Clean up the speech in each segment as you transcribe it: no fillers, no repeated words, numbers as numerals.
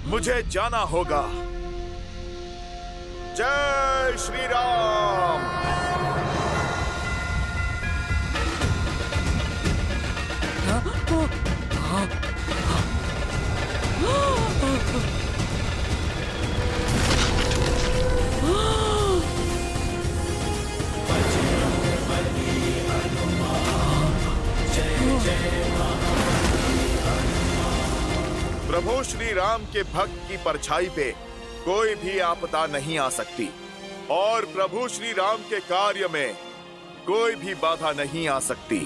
मुझे जाना होगा। जय श्री राम। प्रभु श्री राम के भक्त की परछाई पे कोई भी आपदा नहीं आ सकती और प्रभु श्री राम के कार्य में कोई भी बाधा नहीं आ सकती।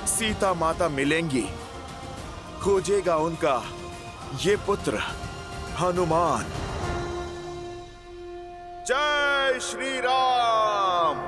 सीता माता मिलेंगी, खोजेगा उनका ये पुत्र हनुमान। जय श्री राम।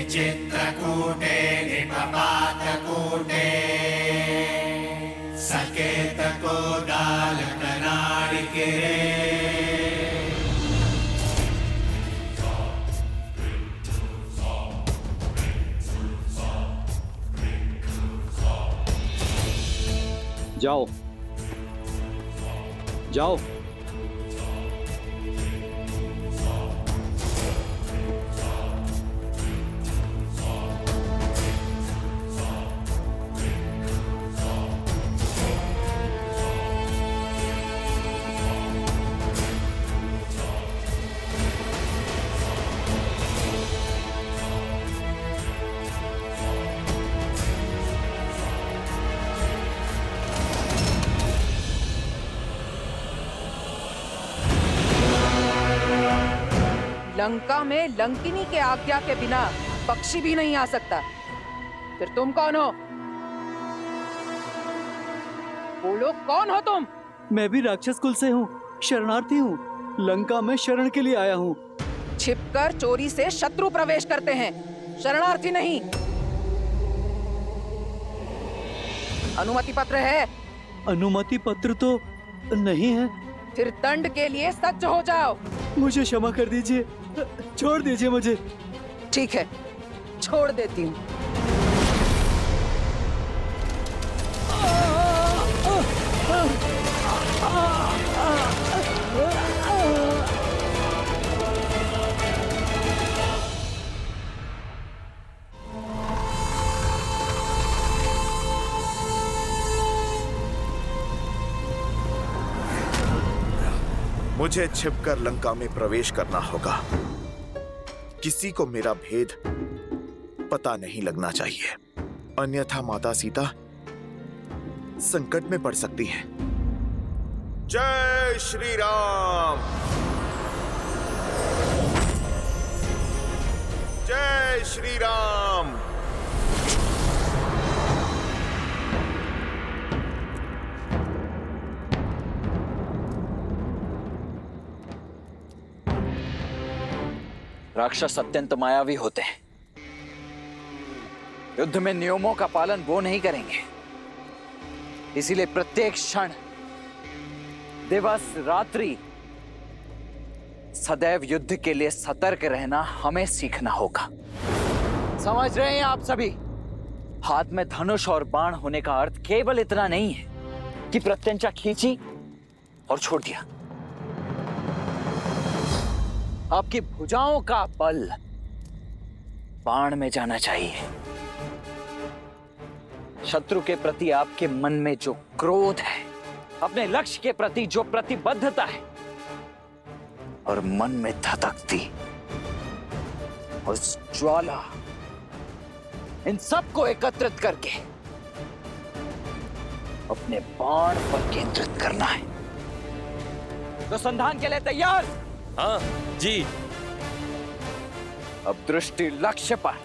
चित्रकूटे निपपातकूटे सकेतको दालकनाडिके जाओ जाओ। लंका में लंकिनी के आज्ञा के बिना पक्षी भी नहीं आ सकता। फिर तुम कौन हो? बोलो, कौन हो तुम? मैं भी राक्षस कुल से हूँ, शरणार्थी हूँ, लंका में शरण के लिए आया हूँ। छिपकर चोरी से शत्रु प्रवेश करते हैं, शरणार्थी नहीं। अनुमति पत्र है? अनुमति पत्र तो नहीं है। फिर दंड के लिए सज्ज हो जाओ। मुझे क्षमा कर दीजिए, छोड़ दीजिए मुझे। ठीक है, छोड़ देती हूँ। मुझे छिपकर लंका में प्रवेश करना होगा। किसी को मेरा भेद पता नहीं लगना चाहिए, अन्यथा माता सीता संकट में पड़ सकती हैं। जय श्री राम। जय श्री राम। राक्षस अत्यंत मायावी होते हैं। युद्ध में नियमों का पालन वो नहीं करेंगे, इसीलिए प्रत्येक क्षण, दिवस, रात्रि सदैव युद्ध के लिए सतर्क रहना हमें सीखना होगा। समझ रहे हैं आप सभी? हाथ में धनुष और बाण होने का अर्थ केवल इतना नहीं है कि प्रत्यंचा खींची और छोड़ दिया। आपकी भुजाओं का बल बाण में जाना चाहिए। शत्रु के प्रति आपके मन में जो क्रोध है अपने लक्ष्य के प्रति जो प्रतिबद्धता है और मन में धधकती उस ज्वाला, इन सबको एकत्रित करके अपने बाण पर केंद्रित करना है। तो संधान के लिए तैयार? हाँ जी। अब दृष्टि लक्ष्य पर,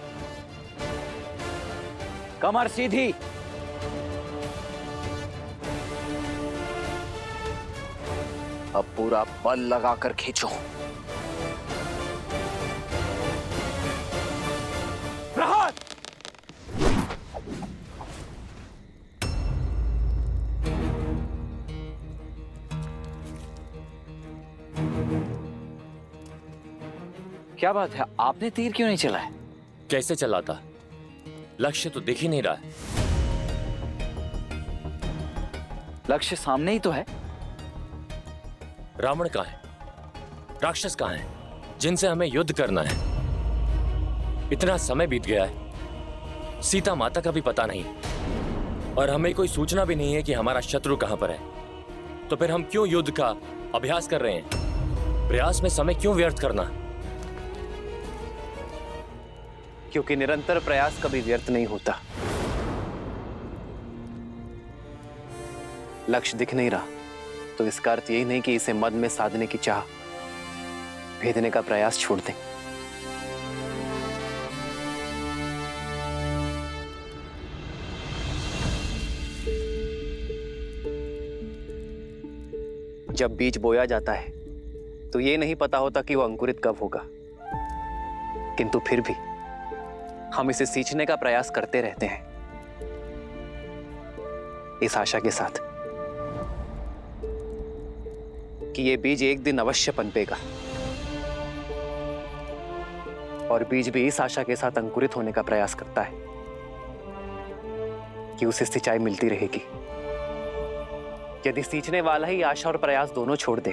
कमर सीधी, अब पूरा बल लगाकर खींचो। प्रहार! क्या बात है, आपने तीर क्यों नहीं चलाया? कैसे चलाता? लक्ष्य तो दिख ही नहीं रहा है। लक्ष्य सामने ही तो है। रावण कहाँ है? राक्षस कहाँ है जिनसे हमें युद्ध करना है? इतना समय बीत गया है, सीता माता का भी पता नहीं और हमें कोई सूचना भी नहीं है कि हमारा शत्रु कहां पर है। तो फिर हम क्यों युद्ध का अभ्यास कर रहे हैं? प्रयास में समय क्यों व्यर्थ करना? क्योंकि निरंतर प्रयास कभी व्यर्थ नहीं होता। लक्ष्य दिख नहीं रहा तो इसका अर्थ यही नहीं कि इसे मद में साधने की चाह भेदने का प्रयास छोड़ दें। जब बीज बोया जाता है तो ये नहीं पता होता कि वो अंकुरित कब होगा, किंतु फिर भी हम इसे सींचने का प्रयास करते रहते हैं, इस आशा के साथ कि ये बीज एक दिन अवश्य पनपेगा। और बीज भी इस आशा के साथ अंकुरित होने का प्रयास करता है कि उसे सिंचाई मिलती रहेगी। यदि सींचने वाला ही आशा और प्रयास दोनों छोड़ दे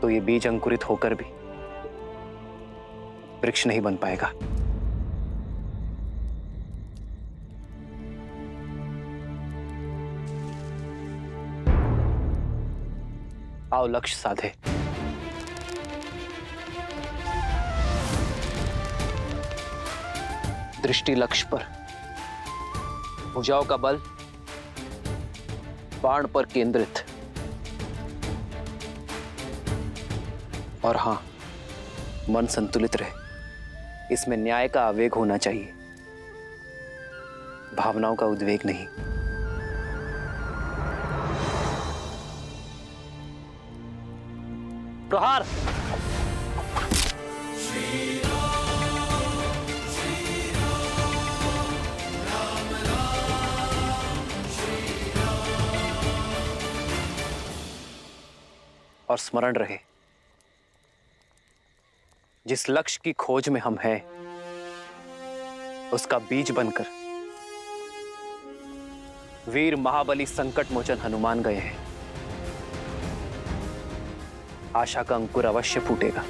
तो ये बीज अंकुरित होकर भी वृक्ष नहीं बन पाएगा। आओ लक्ष्य साधे। दृष्टि लक्ष्य पर, भुजाओं का बल बाण पर केंद्रित। और हां, मन संतुलित रहे। इसमें न्याय का आवेग होना चाहिए, भावनाओं का उद्वेग नहीं। प्रहार! और स्मरण रहे, जिस लक्ष्य की खोज में हम हैं, उसका बीज बनकर वीर महाबली संकट मोचन हनुमान गए हैं। आशा का अंकुर अवश्य फूटेगा।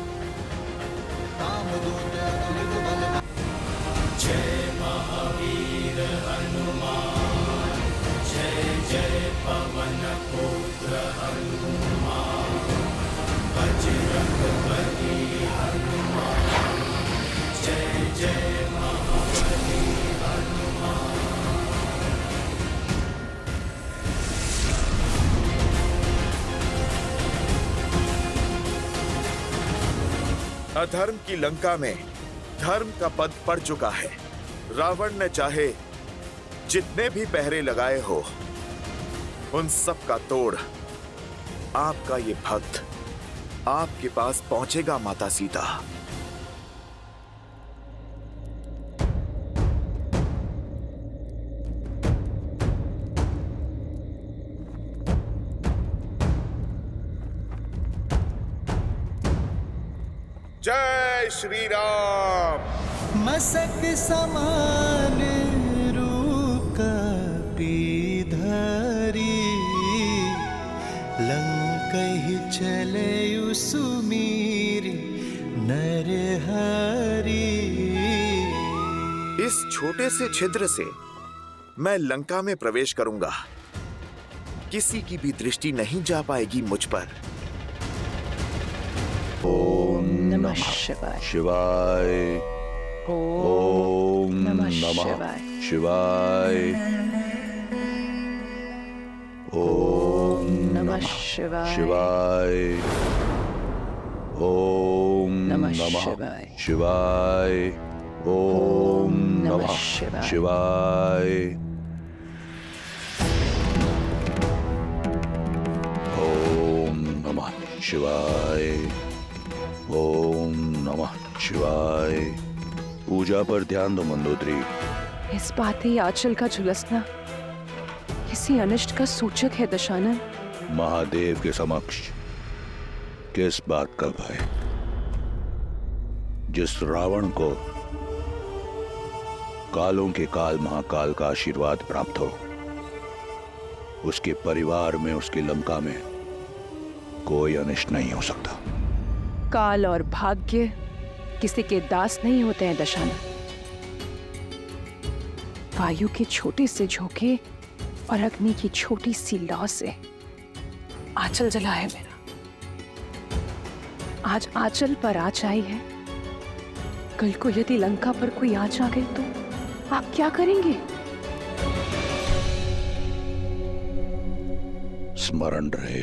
जय महावीर हनुमान, जय जय पवन पुत्र हनुमान, बजरंग बली हनुमान, जय जय महाबली हनुमान। अधर्म की लंका में धर्म का पद पड़ चुका है। रावण ने चाहे जितने भी पहरे लगाए हो, उन सब का तोड़ आपका ये भक्त आपके पास पहुंचेगा माता सीता। जय श्री राम। मसक समान रूप कपी धरी, लंकहि चले सुमीर नरहरि। इस छोटे से छिद्र से मैं लंका में प्रवेश करूंगा, किसी की भी दृष्टि नहीं जा पाएगी मुझ पर। ओम नमः शिवाय। शिवाय। ओम नमः शिवाय। ओम नमः शिवाय। शिवाय। ओम नमः नमः शिवाय। शिवाय। ओम नमः शिवाय। ओम नमः शिवाय। ओम नमः शिवाय। पूजा पर ध्यान दो मंदोदरी। इस बात ही आंचल का झुलसना किसी अनिष्ट का सूचक है दशानन। महादेव के समक्ष किस बात का भय? जिस रावण को कालों के काल महाकाल का आशीर्वाद प्राप्त हो, उसके परिवार में, उसकी लंका में कोई अनिष्ट नहीं हो सकता। काल और भाग्य किसी के दास नहीं होते हैं दशानन। वायु के छोटे से झोंके और अग्नि की छोटी सी लौ से आंचल जला है मेरा। आज आंचल पर आँच आई है, कल को यदि लंका पर कोई आँच आ गई तो आप क्या करेंगे? स्मरण रहे,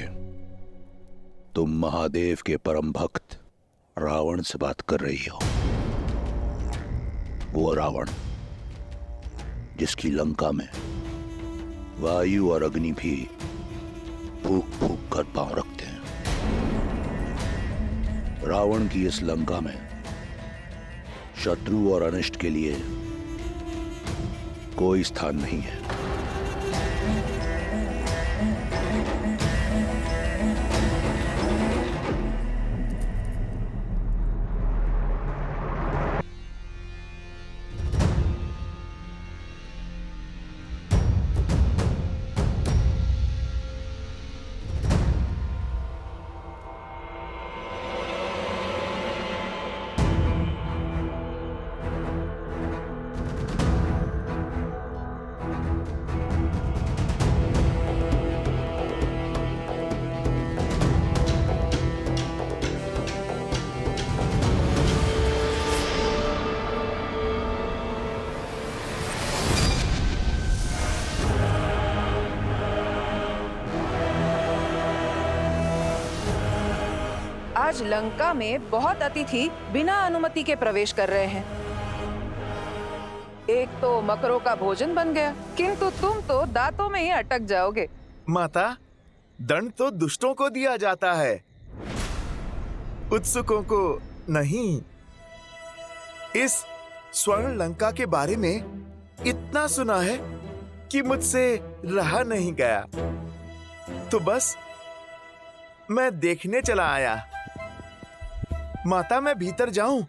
तुम महादेव के परम भक्त रावण से बात कर रही हो। वो रावण जिसकी लंका में वायु और अग्नि भी फूक फूक कर पांव रखते हैं। रावण की इस लंका में शत्रु और अनिष्ट के लिए कोई स्थान नहीं है। आज लंका में बहुत अतिथि बिना अनुमति के प्रवेश कर रहे हैं। एक तो मकरों का भोजन बन गया, किंतु तुम तो दांतों में ही अटक जाओगे। माता, दंड तो दुष्टों को दिया जाता है, उत्सुकों को नहीं। इस स्वर्ण लंका के बारे में इतना सुना है कि मुझसे रहा नहीं गया, तो बस मैं देखने चला आया। माता, मैं भीतर जाऊं?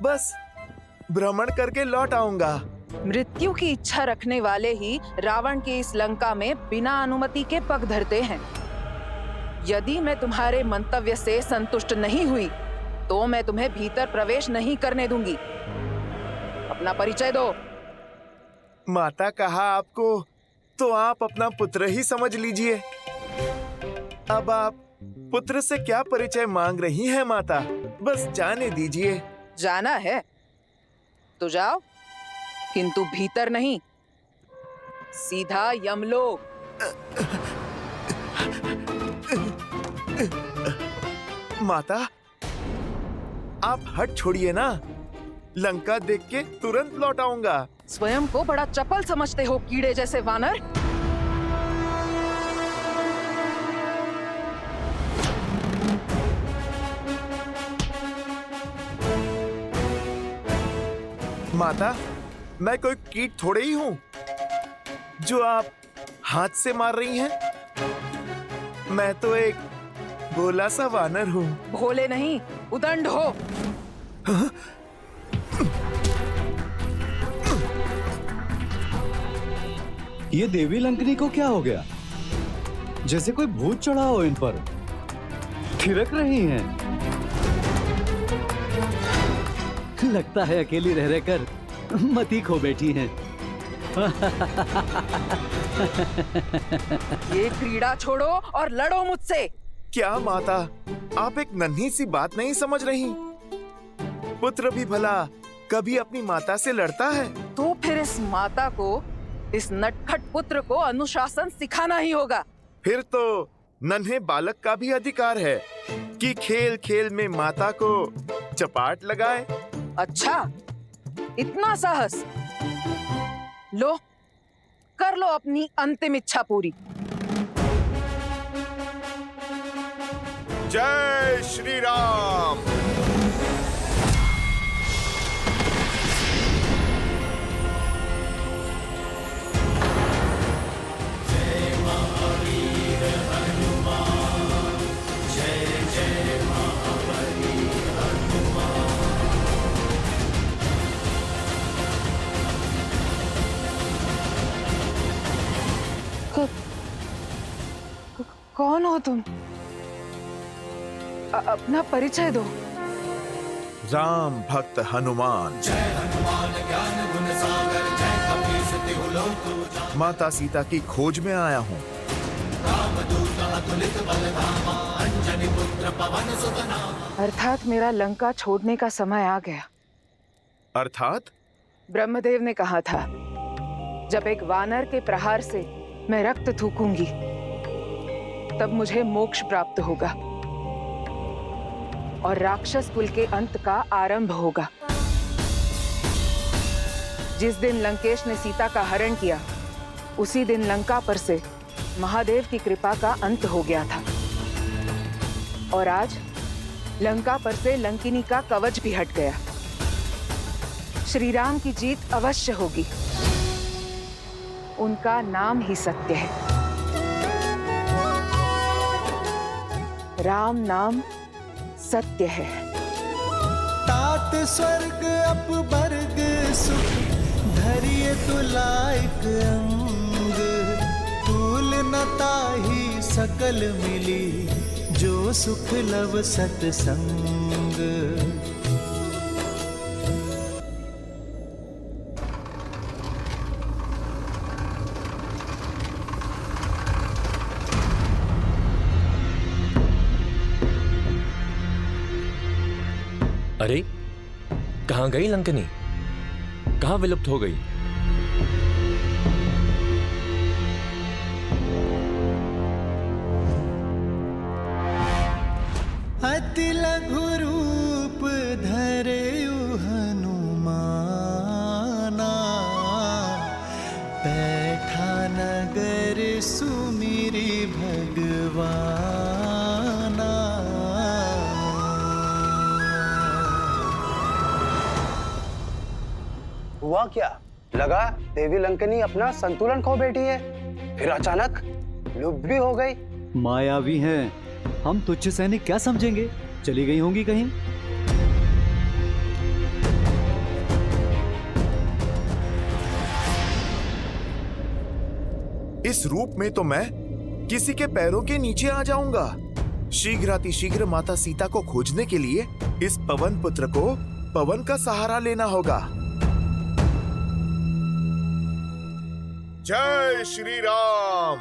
बस भ्रमण करके लौट आऊंगा। मृत्यु की इच्छा रखने वाले ही रावण की इस लंका में बिना अनुमति के पग धरते हैं। यदि मैं तुम्हारे मंतव्य से संतुष्ट नहीं हुई तो मैं तुम्हें भीतर प्रवेश नहीं करने दूंगी। अपना परिचय दो। माता, कहा आपको तो आप अपना पुत्र ही समझ लीजिए। अब आप पुत्र से क्या परिचय मांग रही हैं माता? बस जाने दीजिए। जाना है तो जाओ, किंतु भीतर नहीं, सीधा यमलोक। माता, आप हट छोड़िए ना, लंका देख के तुरंत लौट आऊंगा। स्वयं को बड़ा चपल समझते हो, कीड़े जैसे वानर। माता, मैं कोई कीट थोड़े ही हूँ जो आप हाथ से मार रही हैं। मैं तो एक भोला सा वानर हूँ। भोले नहीं, उदंड हो। ये देवी लंकनी को क्या हो गया? जैसे कोई भूत चढ़ा हो इन पर। थिरक रही हैं। लगता है अकेली रह रहकर मती खो बैठी हैं। ये क्रीड़ा छोड़ो और लड़ो मुझसे। क्या माता, आप एक नन्ही सी बात नहीं समझ रही? पुत्र भी भला कभी अपनी माता से लड़ता है? तो फिर इस माता को, इस नटखट पुत्र को अनुशासन सिखाना ही होगा। फिर तो नन्हे बालक का भी अधिकार है कि खेल खेल में माता को चपाट लगाए। अच्छा, इतना साहस? लो, कर लो अपनी अंतिम इच्छा पूरी। जय श्री राम। कौन हो तुम? अपना परिचय दो। राम भक्त हनुमान। माता सीता की खोज में आया हूँ। अर्थात मेरा लंका छोड़ने का समय आ गया। अर्थात? ब्रह्मदेव ने कहा था, जब एक वानर के प्रहार से मैं रक्त थूकूंगी, तब मुझे मोक्ष प्राप्त होगा और राक्षस कुल के अंत का आरंभ होगा। जिस दिन लंकेश ने सीता का हरण किया, उसी दिन लंका पर से महादेव की कृपा का अंत हो गया था। और आज लंका पर से लंकिनी का कवच भी हट गया। श्री राम की जीत अवश्य होगी। उनका नाम ही सत्य है। राम नाम सत्य है। तात स्वर्ग अपवर्ग सुख धरिए तुलाइक अंग, तूल न ताहि सकल मिली, जो सुख लव सतसंग। अरे, कहाँ गई लंकनी? कहाँ विलुप्त हो गई? अति लघु रूप धरेयु हनुमाना, बैठा नगर सुमिरि भगवाना। हुआ क्या? लगा देवी लंकनी अपना संतुलन खो बैठी है, फिर अचानक लुप्त भी हो गई। मायावी हैं, हम तुच्छ सैनिक क्या समझेंगे? चली गई होंगी कहीं। इस रूप में तो मैं किसी के पैरों के नीचे आ जाऊंगा। शीघ्रातिशीघ्र माता सीता को खोजने के लिए इस पवन पुत्र को पवन का सहारा लेना होगा। जय श्री राम।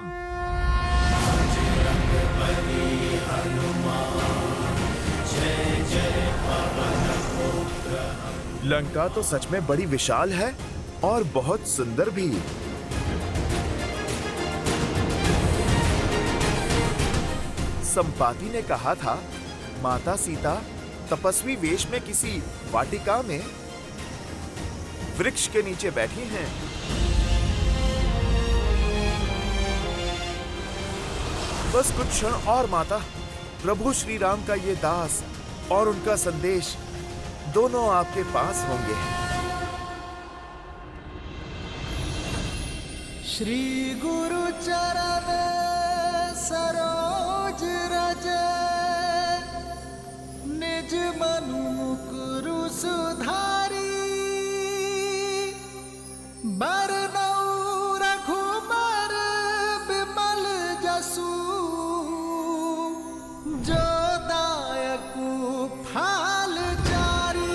लंका तो सच में बड़ी विशाल है और बहुत सुंदर भी। संपाति ने कहा था, माता सीता तपस्वी वेश में किसी वाटिका में वृक्ष के नीचे बैठी हैं। बस कुछ क्षण और माता, प्रभु श्री राम का ये दास और उनका संदेश दोनों आपके पास होंगे। श्री गुरु चरण सरोज रज, निज मनु मुकुरु सुधारी, बरनऊ रघुबर बिमल जसु, जो दायकु फाल जारी।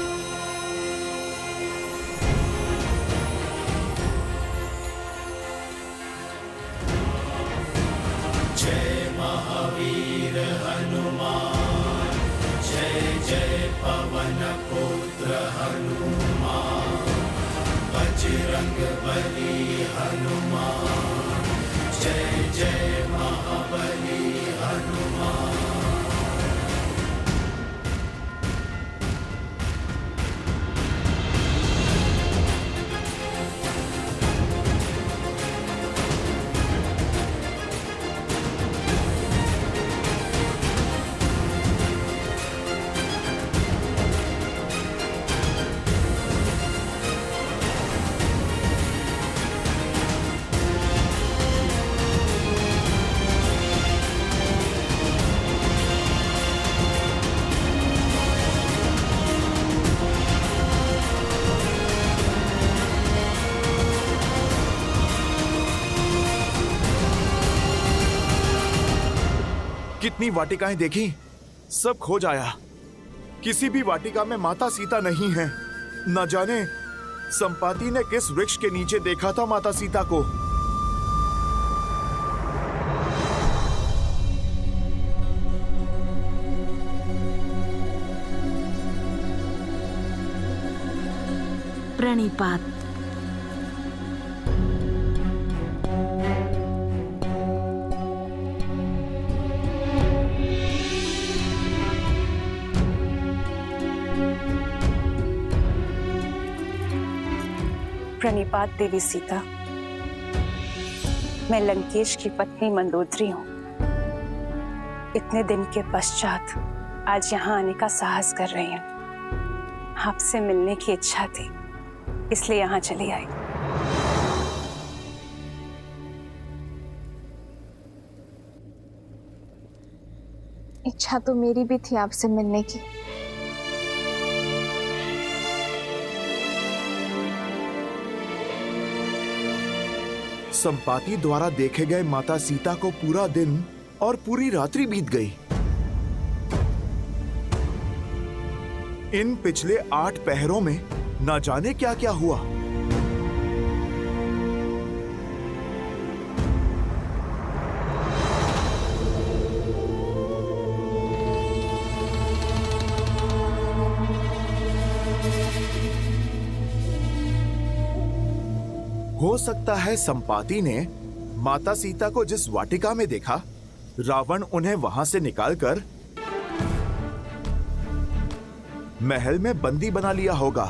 कितनी वाटिकाएं देखी, सब खो जाया। किसी भी वाटिका में माता सीता नहीं है। न जाने संपाति ने किस वृक्ष के नीचे देखा था माता सीता को। प्रणिपात। प्रणिपात देवी सीता। मैं लंकेश की पत्नी मंदोदरी हूँ। इतने दिन के पश्चात आज यहाँ आने का साहस कर रही हूँ। आपसे मिलने की इच्छा थी, इसलिए यहाँ चली आई। इच्छा तो मेरी भी थी आपसे मिलने की। संपाति द्वारा देखे गए माता सीता को पूरा दिन और पूरी रात्रि बीत गई। इन पिछले 8 पहरों में न जाने क्या क्या हुआ। हो सकता है संपाति ने माता सीता को जिस वाटिका में देखा, रावण उन्हें वहां से निकालकर महल में बंदी बना लिया होगा।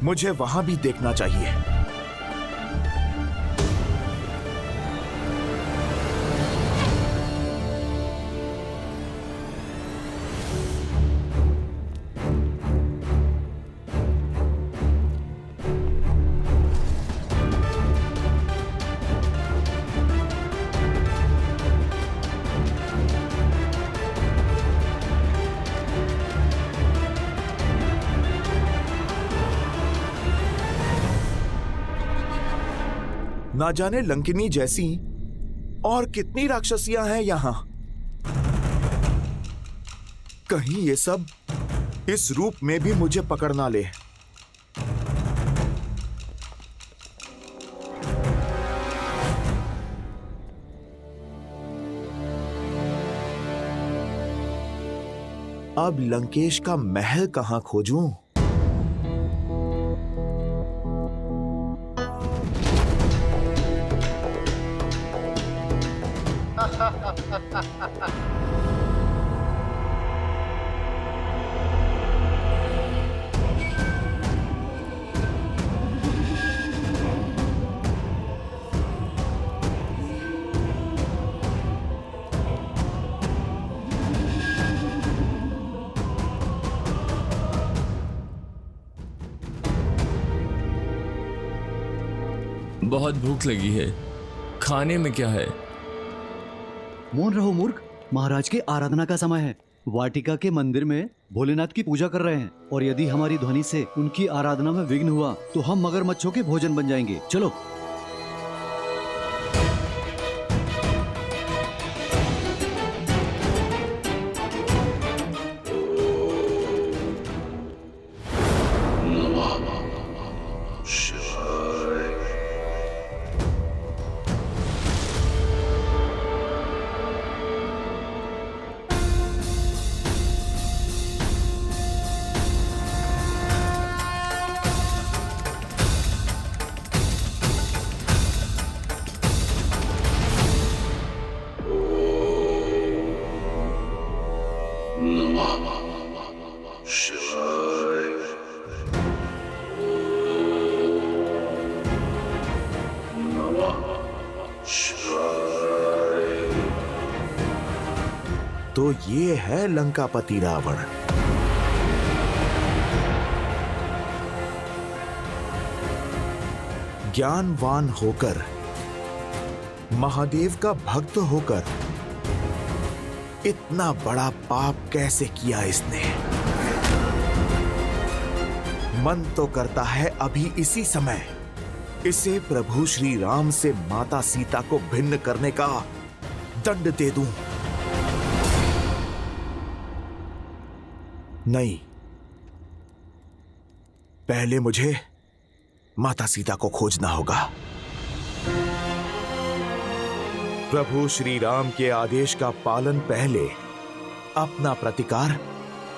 मुझे वहां भी देखना चाहिए। ना जाने लंकिनी जैसी और कितनी राक्षसियां हैं यहां। कहीं ये सब इस रूप में भी मुझे पकड़ ना ले। अब लंकेश का महल कहां खोजूं? बहुत भूख लगी है, खाने में क्या है? मौन रहो मूर्ख, महाराज के आराधना का समय है। वाटिका के मंदिर में भोलेनाथ की पूजा कर रहे हैं, और यदि हमारी ध्वनि से उनकी आराधना में विघ्न हुआ तो हम मगरमच्छों के भोजन बन जाएंगे। चलो। तो ये है लंकापति रावण। ज्ञानवान होकर, महादेव का भक्त होकर इतना बड़ा पाप कैसे किया इसने? मन तो करता है अभी इसी समय इसे प्रभु श्री राम से माता सीता को भिन्न करने का दंड दे दूं। नहीं, पहले मुझे माता सीता को खोजना होगा। प्रभु श्री राम के आदेश का पालन पहले, अपना प्रतिकार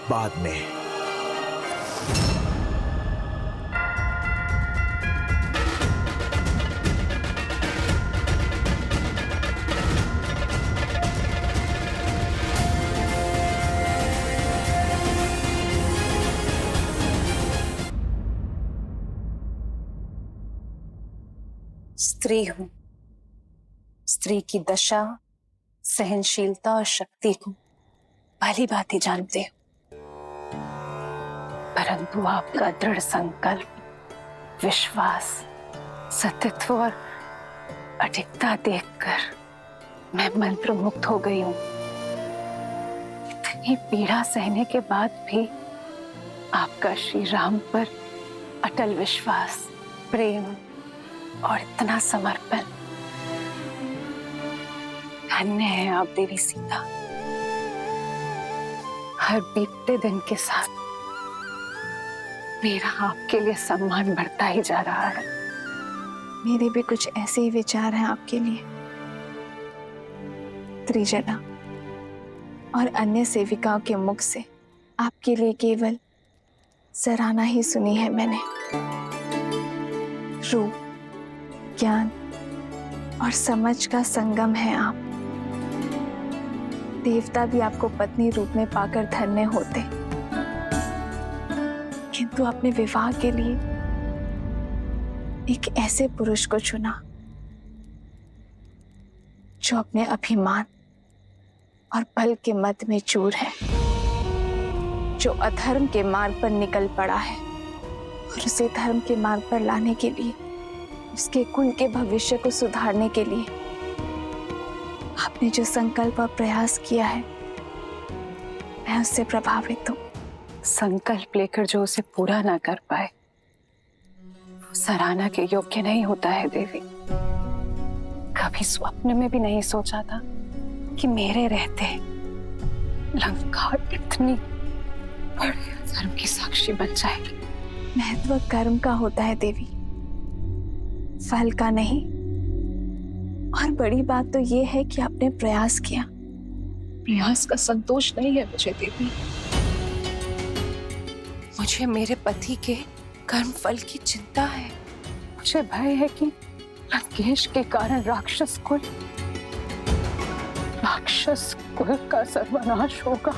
बाद में। स्त्री हूं, स्त्री की दशा, सहनशीलता और शक्ति को भली भांति जानते हो, परंतु आपका दृढ़ संकल्प, विश्वास, सतीत्व और अडिगता देखकर मैं मंत्रमुग्ध हो गई हूं। इतनी पीड़ा सहने के बाद भी आपका श्री राम पर अटल विश्वास, प्रेम और इतना समर्पण। धन्य है आप देवी सीता। हर बीतते दिन के साथ मेरा आपके लिए सम्मान बढ़ता ही जा रहा है। मेरे भी कुछ ऐसे ही विचार हैं आपके लिए। त्रिजना और अन्य सेविकाओं के मुख से आपके लिए केवल सराहना ही सुनी है मैंने। रूप, ज्ञान और समझ का संगम है आप। देवता भी आपको पत्नी रूप में पाकर धन्य होते, किंतु अपने विवाह के लिए एक ऐसे पुरुष को चुना जो अपने अभिमान और बल के मद में चूर है, जो अधर्म के मार्ग पर निकल पड़ा है और उसे धर्म के मार्ग पर लाने के लिए, उसके कुल के भविष्य को सुधारने के लिए आपने जो संकल्प और प्रयास किया है, मैं उससे प्रभावित हूं। संकल्प लेकर जो उसे पूरा ना कर पाए वो सराहना के योग्य नहीं होता है देवी। कभी स्वप्न में भी नहीं सोचा था कि मेरे रहते लंका इतनी बड़ी धर्म की साक्षी बन जाएगी। महत्व कर्म का होता है देवी, फल का नहीं। और बड़ी बात तो ये है कि आपने प्रयास किया। प्रयास का संतोष नहीं है मुझे देवी, मुझे मेरे पति के कर्म फल की चिंता है। मुझे भय है कि लंकेश के कारण राक्षस कुल का सर्वनाश होगा,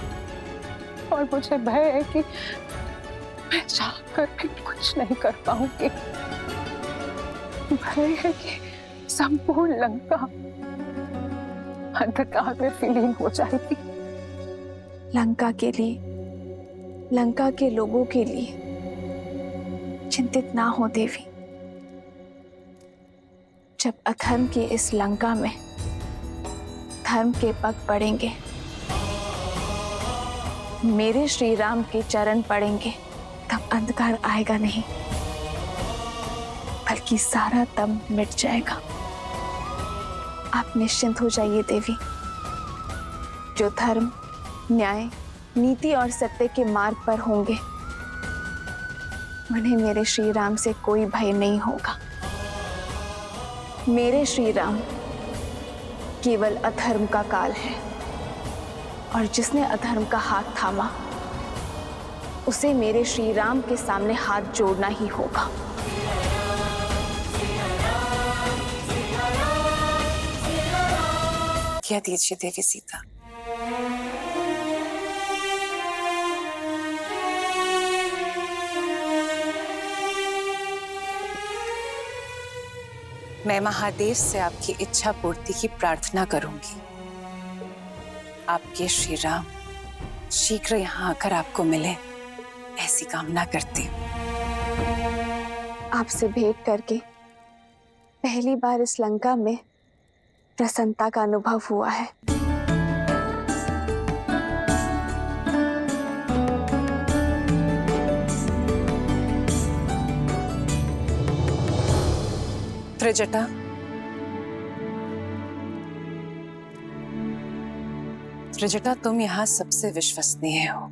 और मुझे भय है कि मैं चाहकर भी कुछ नहीं कर पाऊंगी। भय है कि संपूर्ण लंका अंधकार में विलीन हो जाएगी। लंका के लिए, लंका के लोगों के लिए चिंतित ना हो देवी। जब अधर्म की इस लंका में धर्म के पग पड़ेंगे, मेरे श्री राम के चरण पड़ेंगे, तब अंधकार आएगा नहीं, बल्कि सारा दम मिट जाएगा। आप निश्चिंत हो जाइए देवी। जो धर्म, न्याय, नीति और सत्य के मार्ग पर होंगे, उन्हें मेरे श्री राम से कोई भय नहीं होगा। मेरे श्री राम केवल अधर्म का काल है, और जिसने अधर्म का हाथ थामा, उसे मेरे श्री राम के सामने हाथ जोड़ना ही होगा। क्या दीजिए देवी सीता। मैं महादेव से आपकी इच्छा पूर्ति की प्रार्थना करूंगी। आपके श्री राम शीघ्र यहाँ आकर आपको मिले, ऐसी कामना करती हूँ। आपसे भेंट करके पहली बार इस लंका में प्रसन्नता का अनुभव हुआ है। त्रिजटा, त्रिजटा, तुम यहाँ सबसे विश्वसनीय हो।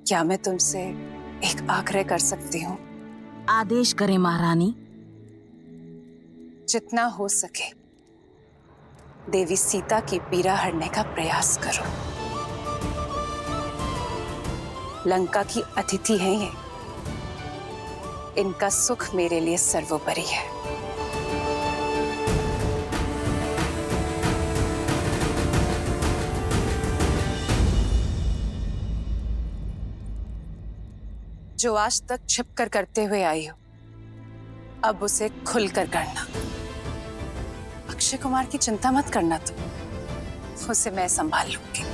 क्या मैं तुमसे एक आग्रह कर सकती हूँ? आदेश करें महारानी। जितना हो सके देवी सीता की पीड़ा हरने का प्रयास करो। लंका की अतिथि हैं ये, इनका सुख मेरे लिए सर्वोपरि है। जो आज तक छिपकर करते हुए आई हो, अब उसे खुलकर करना। अक्षय कुमार की चिंता मत करना, तुम उसे मैं संभाल लूंगी।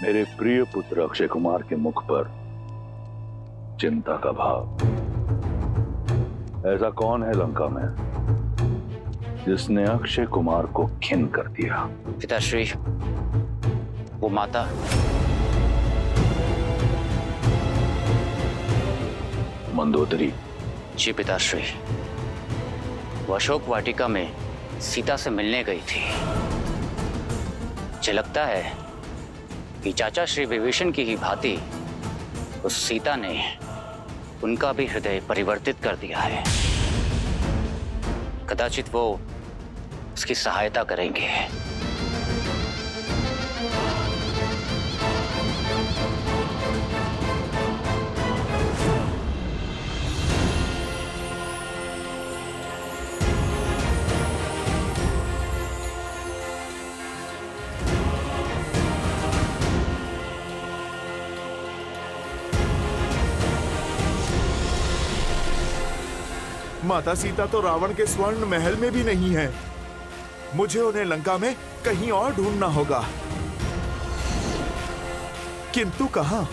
मेरे प्रिय पुत्र अक्षय कुमार के मुख पर चिंता का भाव। ऐसा कौन है लंका में जिसने अक्षय कुमार को खिन कर दिया? पिताश्री, वो माता। मंदोदरी। जी पिताश्री, वो अशोक वाटिका में सीता से मिलने गई थी। मुझे लगता है कि चाचा श्री विभीषण की ही भांति उस सीता ने उनका भी हृदय परिवर्तित कर दिया है। कदाचित वो उसकी सहायता करेंगे। माता सीता तो रावण के स्वर्ण महल में भी नहीं है। मुझे उन्हें लंका में कहीं और ढूंढना होगा, किंतु कहां?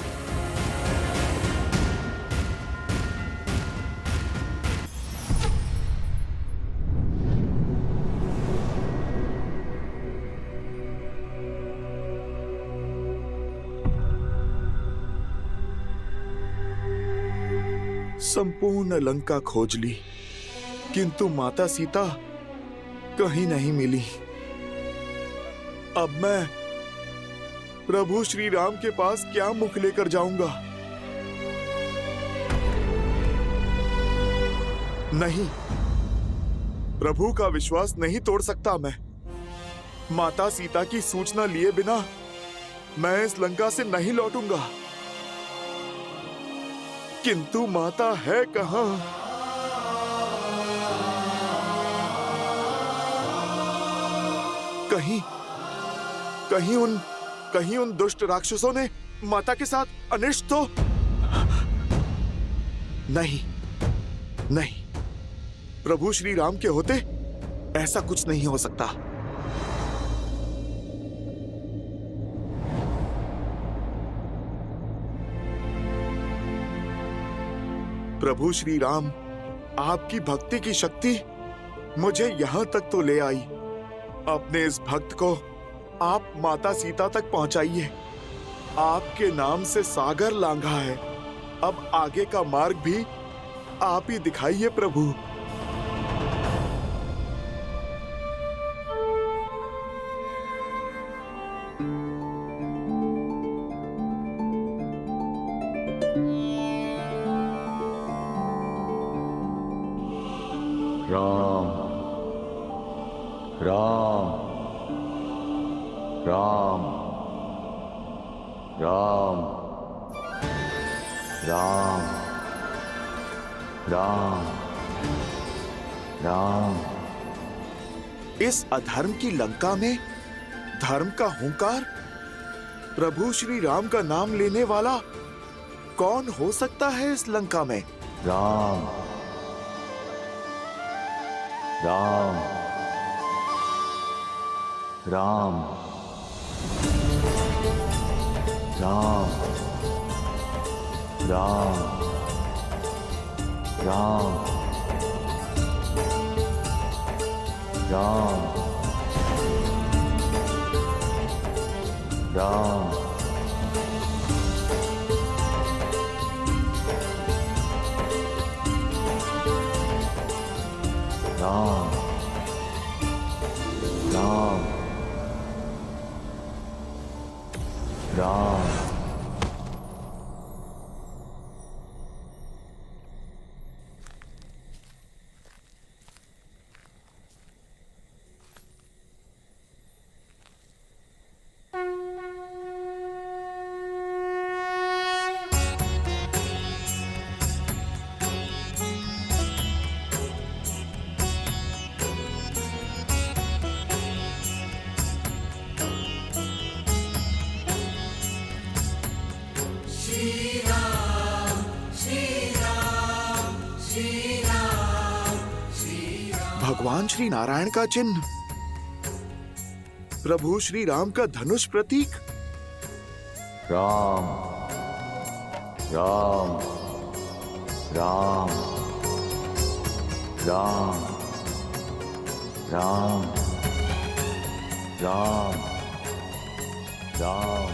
संपूर्ण लंका खोज ली, किंतु माता सीता कहीं नहीं मिली। अब मैं प्रभु श्री राम के पास क्या मुख लेकर जाऊंगा? नहीं, प्रभु का विश्वास नहीं तोड़ सकता मैं। माता सीता की सूचना लिए बिना मैं इस लंका से नहीं लौटूंगा। किंतु माता है कहां? कहीं उन दुष्ट राक्षसों ने माता के साथ अनिष्ट तो नहीं। प्रभु श्री राम के होते ऐसा कुछ नहीं हो सकता। प्रभु श्री राम, आपकी भक्ति की शक्ति मुझे यहां तक तो ले आई। अपने इस भक्त को आप माता सीता तक पहुंचाइए। आपके नाम से सागर लांघा है, अब आगे का मार्ग भी आप ही दिखाइए प्रभु। राम राम राम राम राम राम राम। इस अधर्म की लंका में धर्म का हुंकार, प्रभु श्री राम का नाम लेने वाला कौन हो सकता है इस लंका में? राम राम राम राम राम राम राम राम राम राम राम। भगवान श्री नारायण का चिन्ह, प्रभु श्री राम का धनुष प्रतीक। राम राम राम राम राम राम राम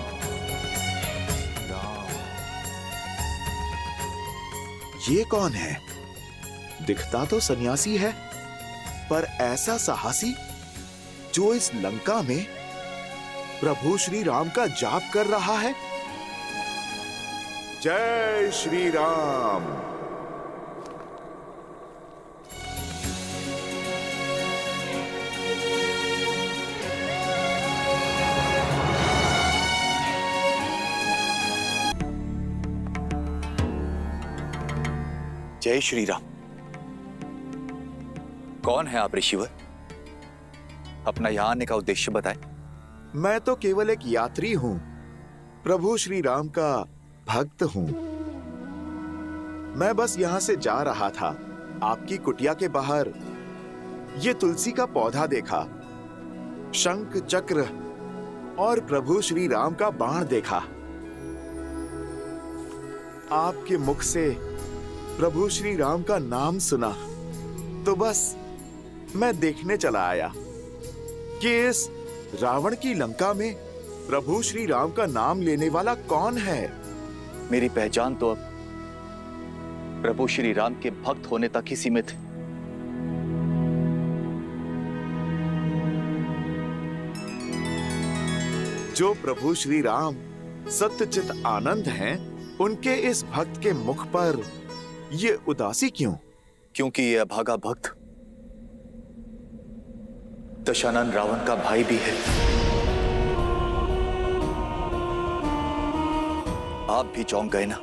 राम। ये कौन है? दिखता तो सन्यासी है, पर ऐसा साहसी जो इस लंका में प्रभु श्री राम का जाप कर रहा है। जय श्री राम। जय श्री राम। कौन है आप ऋषिवर? अपना यहां आने का उद्देश्य बताएं। मैं तो केवल एक यात्री हूं, प्रभु श्री राम का भक्त हूं। मैं बस यहां से जा रहा था, आपकी कुटिया के बाहर ये तुलसी का पौधा देखा, शंख चक्र और प्रभु श्री राम का बाण देखा। आपके मुख से प्रभु श्री राम का नाम सुना, तो बस मैं देखने चला आया कि इस रावण की लंका में प्रभु श्री राम का नाम लेने वाला कौन है। मेरी पहचान तो अब प्रभु श्री राम के भक्त होने तक ही सीमित है। जो प्रभु श्री राम सत्यचित आनंद हैं, उनके इस भक्त के मुख पर ये उदासी क्यों? क्योंकि ये अभागा भक्त दशानन रावण का भाई भी है। आप भी चौंक गए ना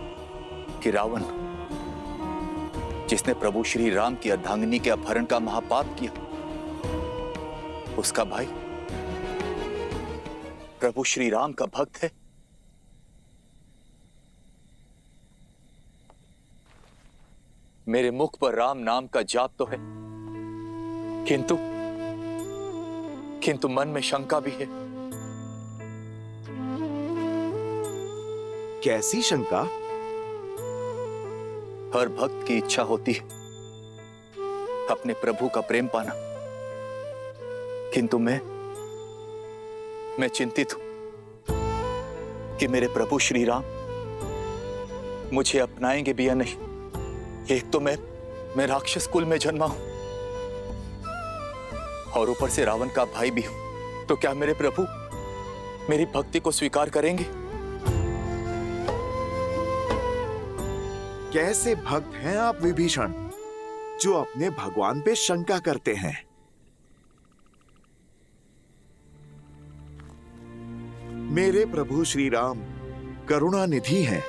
कि रावण, जिसने प्रभु श्री राम की अर्धांगिनी के अपहरण का महापाप किया, उसका भाई प्रभु श्री राम का भक्त है। मेरे मुख पर राम नाम का जाप तो है, किंतु मन में शंका भी है। कैसी शंका? हर भक्त की इच्छा होती है अपने प्रभु का प्रेम पाना, किंतु मैं चिंतित हूं कि मेरे प्रभु श्री राम मुझे अपनाएंगे भी या नहीं। एक तो मैं राक्षस कुल में जन्मा हूं और ऊपर से रावण का भाई भी हूं, तो क्या मेरे प्रभु मेरी भक्ति को स्वीकार करेंगे? कैसे भक्त हैं आप विभीषण, जो अपने भगवान पे शंका करते हैं? मेरे प्रभु श्री राम करुणा निधि हैं।